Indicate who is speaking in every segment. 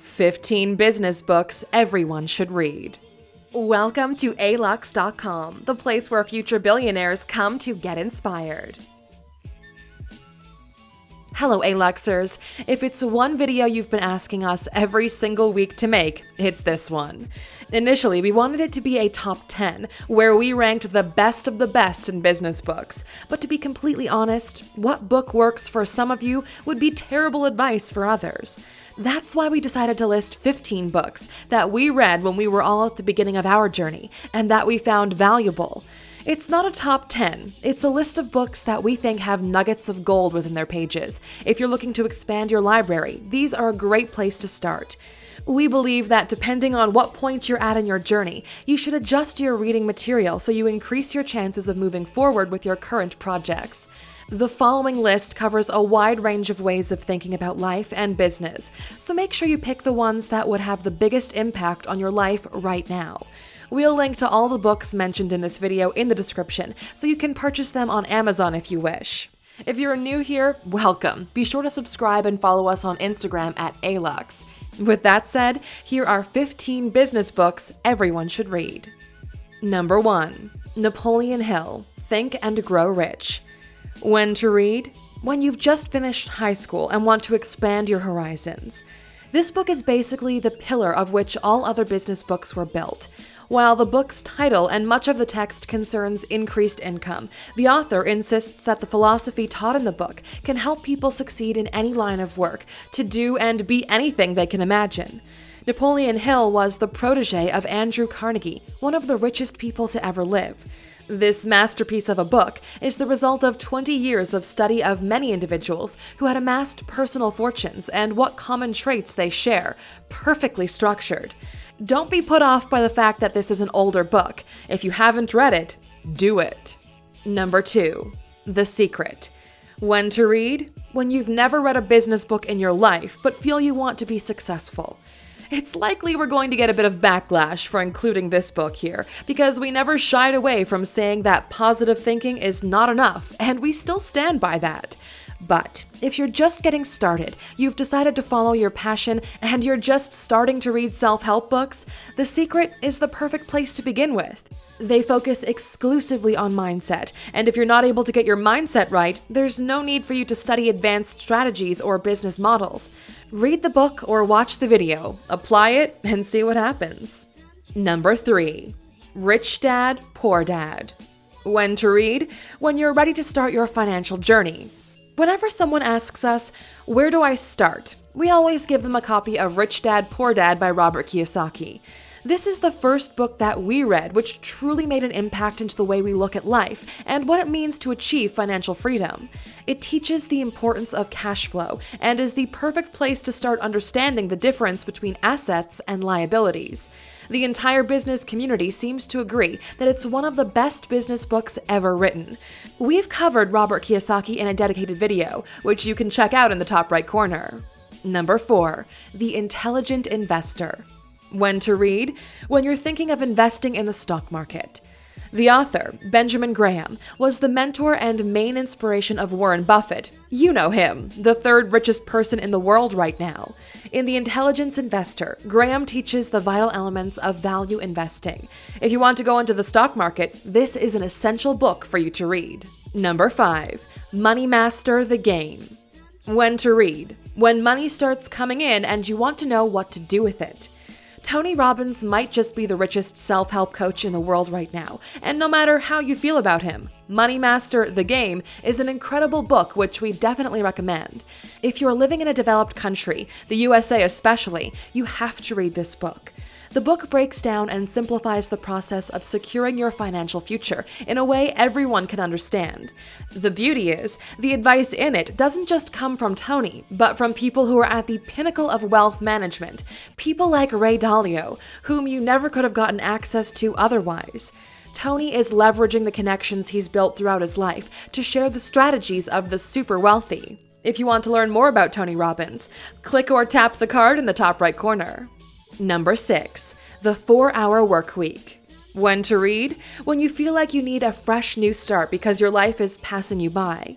Speaker 1: 15 business books everyone should read. Welcome to Alux.com, the place where future billionaires come to get inspired. Hello, Aluxers. If it's one video you've been asking us every single week to make, it's this one. Initially, we wanted it to be a top 10, where we ranked the best of the best in business books. But to be completely honest, what book works for some of you would be terrible advice for others. That's why we decided to list 15 books that we read when we were all at the beginning of our journey, and that we found valuable. It's not a top 10, it's a list of books that we think have nuggets of gold within their pages. If you're looking to expand your library, these are a great place to start. We believe that depending on what point you're at in your journey, you should adjust your reading material so you increase your chances of moving forward with your current projects. The following list covers a wide range of ways of thinking about life and business, so make sure you pick the ones that would have the biggest impact on your life right now. We'll link to all the books mentioned in this video in the description, so you can purchase them on Amazon if you wish. If you're new here, welcome. Be sure to subscribe and follow us on Instagram at Alux. With that said, here are 15 business books everyone should read. Number 1. Napoleon Hill, Think and Grow Rich. When to read? When you've just finished high school and want to expand your horizons. This book is basically the pillar of which all other business books were built. While the book's title and much of the text concerns increased income, the author insists that the philosophy taught in the book can help people succeed in any line of work, to do and be anything they can imagine. Napoleon Hill was the protege of Andrew Carnegie, one of the richest people to ever live. This masterpiece of a book is the result of 20 years of study of many individuals who had amassed personal fortunes and what common traits they share, perfectly structured. Don't be put off by the fact that this is an older book. If you haven't read it, do it. Number 2. The Secret. When to read? When you've never read a business book in your life, but feel you want to be successful. It's likely we're going to get a bit of backlash for including this book here, because we never shied away from saying that positive thinking is not enough, and we still stand by that. But if you're just getting started, you've decided to follow your passion, and you're just starting to read self-help books, The Secret is the perfect place to begin with. They focus exclusively on mindset, and if you're not able to get your mindset right, there's no need for you to study advanced strategies or business models. Read the book or watch the video, apply it, and see what happens. Number 3. Rich Dad, Poor Dad. When to read? When you're ready to start your financial journey. Whenever someone asks us, where do I start? We always give them a copy of Rich Dad, Poor Dad by Robert Kiyosaki. This is the first book that we read which truly made an impact into the way we look at life and what it means to achieve financial freedom. It teaches the importance of cash flow and is the perfect place to start understanding the difference between assets and liabilities. The entire business community seems to agree that it's one of the best business books ever written. We've covered Robert Kiyosaki in a dedicated video, which you can check out in the top right corner. Number 4. The Intelligent Investor. When to read? When you're thinking of investing in the stock market. The author, Benjamin Graham, was the mentor and main inspiration of Warren Buffett. You know him, the third richest person in the world right now. In The Intelligent Investor, Graham teaches the vital elements of value investing. If you want to go into the stock market, this is an essential book for you to read. Number 5. Money Master the Game. When to read? When money starts coming in and you want to know what to do with it. Tony Robbins might just be the richest self-help coach in the world right now, and no matter how you feel about him, Money Master the Game is an incredible book which we definitely recommend. If you're living in a developed country, the USA especially, you have to read this book. The book breaks down and simplifies the process of securing your financial future in a way everyone can understand. The beauty is, the advice in it doesn't just come from Tony, but from people who are at the pinnacle of wealth management, people like Ray Dalio, whom you never could have gotten access to otherwise. Tony is leveraging the connections he's built throughout his life to share the strategies of the super wealthy. If you want to learn more about Tony Robbins, click or tap the card in the top right corner. Number 6. The 4-Hour Workweek. When to read? When you feel like you need a fresh new start because your life is passing you by.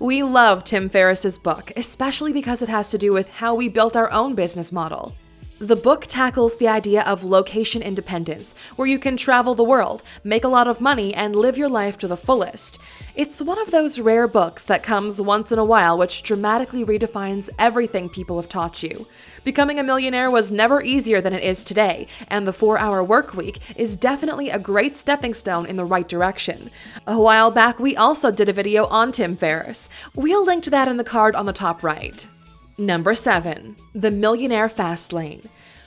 Speaker 1: We love Tim Ferriss's book, especially because it has to do with how we built our own business model. The book tackles the idea of location independence, where you can travel the world, make a lot of money, and live your life to the fullest. It's one of those rare books that comes once in a while which dramatically redefines everything people have taught you. Becoming a millionaire was never easier than it is today, and the 4-Hour Workweek is definitely a great stepping stone in the right direction. A while back, we also did a video on Tim Ferriss. We'll link to that in the card on the top right. Number 7. The Millionaire Fastlane.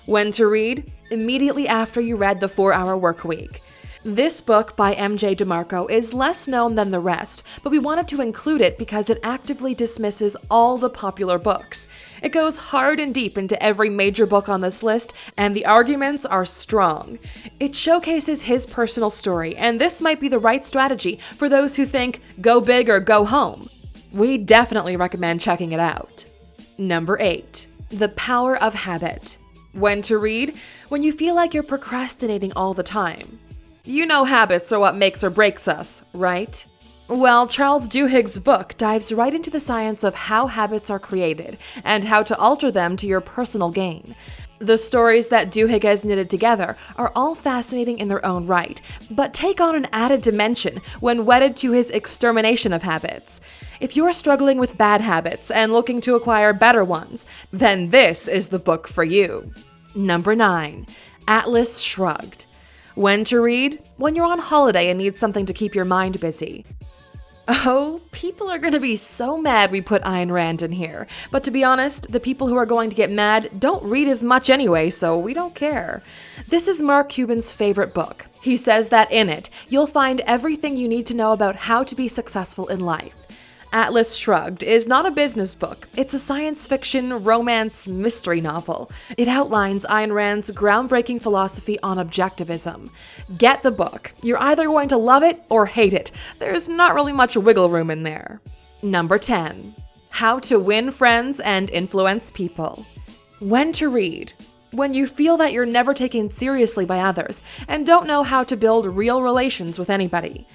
Speaker 1: When to read? Immediately after you read the 4-Hour Workweek. This book by MJ DeMarco is less known than the rest, but we wanted to include it because it actively dismisses all the popular books. It goes hard and deep into every major book on this list, and the arguments are strong. It showcases his personal story, and this might be the right strategy for those who think, go big or go home. We definitely recommend checking it out. Number 8. The Power of Habit. When to read? When you feel like you're procrastinating all the time. You know habits are what makes or breaks us, right? Well, Charles Duhigg's book dives right into the science of how habits are created and how to alter them to your personal gain. The stories that Duhigg has knitted together are all fascinating in their own right, but take on an added dimension when wedded to his extermination of habits. If you're struggling with bad habits and looking to acquire better ones, then this is the book for you. Number 9. Atlas Shrugged. When to read? When you're on holiday and need something to keep your mind busy. Oh, people are going to be so mad we put Ayn Rand in here. But to be honest, the people who are going to get mad don't read as much anyway, so we don't care. This is Mark Cuban's favorite book. He says that in it, you'll find everything you need to know about how to be successful in life. Atlas Shrugged is not a business book. It's a science fiction, romance, mystery novel. It outlines Ayn Rand's groundbreaking philosophy on objectivism. Get the book. You're either going to love it or hate it. There's not really much wiggle room in there. Number 10. How to Win Friends and Influence People. When to read? When you feel that you're never taken seriously by others and don't know how to build real relations with anybody.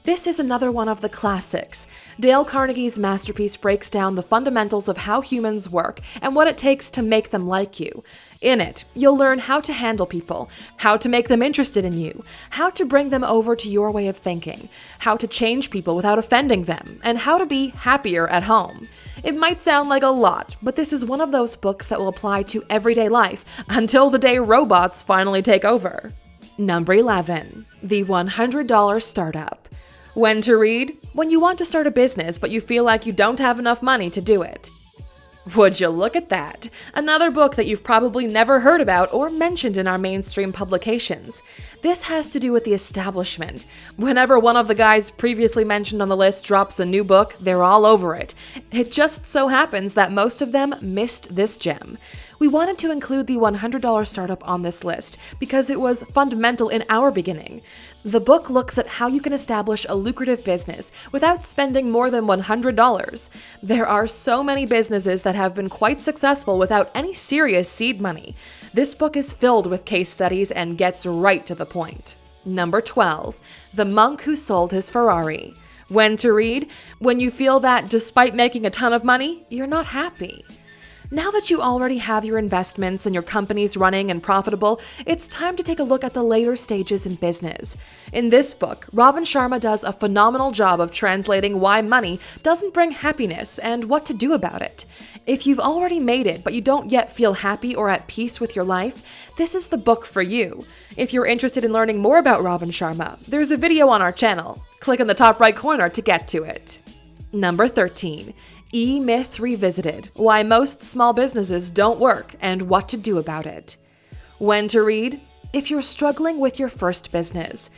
Speaker 1: This is another one of the classics. Dale Carnegie's masterpiece breaks down the fundamentals of how humans work and what it takes to make them like you. In it, you'll learn how to handle people, how to make them interested in you, how to bring them over to your way of thinking, how to change people without offending them, and how to be happier at home. It might sound like a lot, but this is one of those books that will apply to everyday life until the day robots finally take over. Number 11. The $100 Startup. When to read? When you want to start a business, but you feel like you don't have enough money to do it. Would you look at that? Another book that you've probably never heard about or mentioned in our mainstream publications. This has to do with the establishment. Whenever one of the guys previously mentioned on the list drops a new book, they're all over it. It just so happens that most of them missed this gem. We wanted to include the $100 Startup on this list because it was fundamental in our beginning. The book looks at how you can establish a lucrative business without spending more than $100. There are so many businesses that have been quite successful without any serious seed money. This book is filled with case studies and gets right to the point. Number 12. The Monk Who Sold His Ferrari. When to read? When you feel that despite making a ton of money, you're not happy. Now that you already have your investments and your companies running and profitable, it's time to take a look at the later stages in business. In this book, Robin Sharma does a phenomenal job of translating why money doesn't bring happiness and what to do about it. If you've already made it but you don't yet feel happy or at peace with your life, this is the book for you. If you're interested in learning more about Robin Sharma, there's a video on our channel. Click in the top right corner to get to it. Number 13. E-Myth Revisited: Why Most Small Businesses Don't Work and What to Do About It. When to read? If you're struggling with your first business.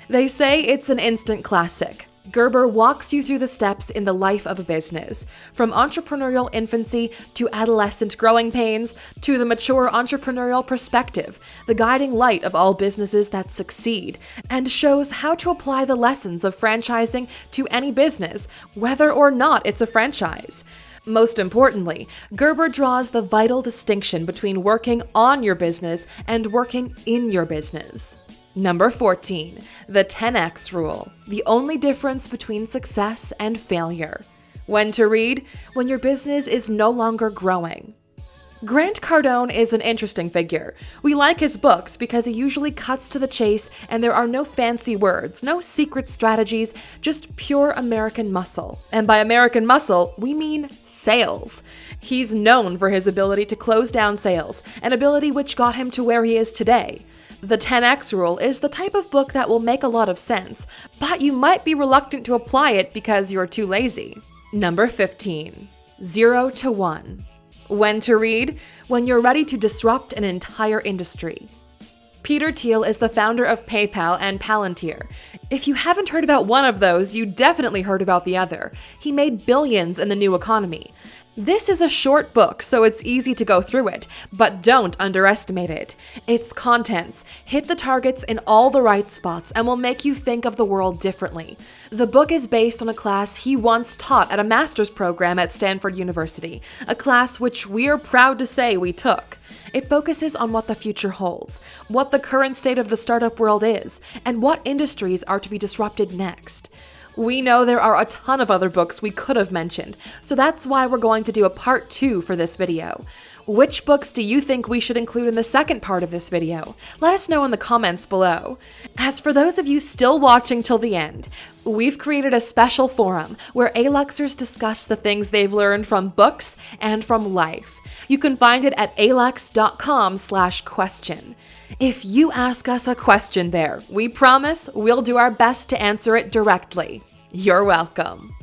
Speaker 1: They say it's an instant classic. Gerber walks you through the steps in the life of a business, from entrepreneurial infancy to adolescent growing pains to the mature entrepreneurial perspective, the guiding light of all businesses that succeed, and shows how to apply the lessons of franchising to any business, whether or not it's a franchise. Most importantly, Gerber draws the vital distinction between working on your business and working in your business. Number 14. The 10X Rule: The Only Difference Between Success and Failure. When to read? When your business is no longer growing. Grant Cardone is an interesting figure. We like his books because he usually cuts to the chase and there are no fancy words, no secret strategies, just pure American muscle. And by American muscle, we mean sales. He's known for his ability to close down sales, an ability which got him to where he is today. The 10X Rule is the type of book that will make a lot of sense, but you might be reluctant to apply it because you're too lazy. Number 15. 0 to 1. When to read? When you're ready to disrupt an entire industry. Peter Thiel is the founder of PayPal and Palantir. If you haven't heard about one of those, you definitely heard about the other. He made billions in the new economy. This is a short book, so it's easy to go through it, but don't underestimate it. Its contents hit the targets in all the right spots and will make you think of the world differently. The book is based on a class he once taught at a master's program at Stanford University, a class which we're proud to say we took. It focuses on what the future holds, what the current state of the startup world is, and what industries are to be disrupted next. We know there are a ton of other books we could have mentioned, so that's why we're going to do a part 2 for this video. Which books do you think we should include in the second part of this video? Let us know in the comments below. As for those of you still watching till the end, we've created a special forum where Aluxers discuss the things they've learned from books and from life. You can find it at Alux.com/question. If you ask us a question there, we promise we'll do our best to answer it directly. You're welcome.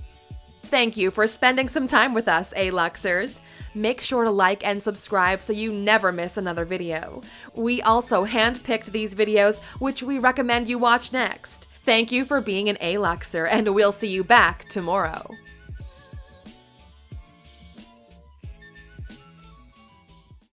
Speaker 1: Thank you for spending some time with us, Aluxers. Make sure to like and subscribe so you never miss another video. We also handpicked these videos, which we recommend you watch next. Thank you for being an Aluxer, and we'll see you back tomorrow.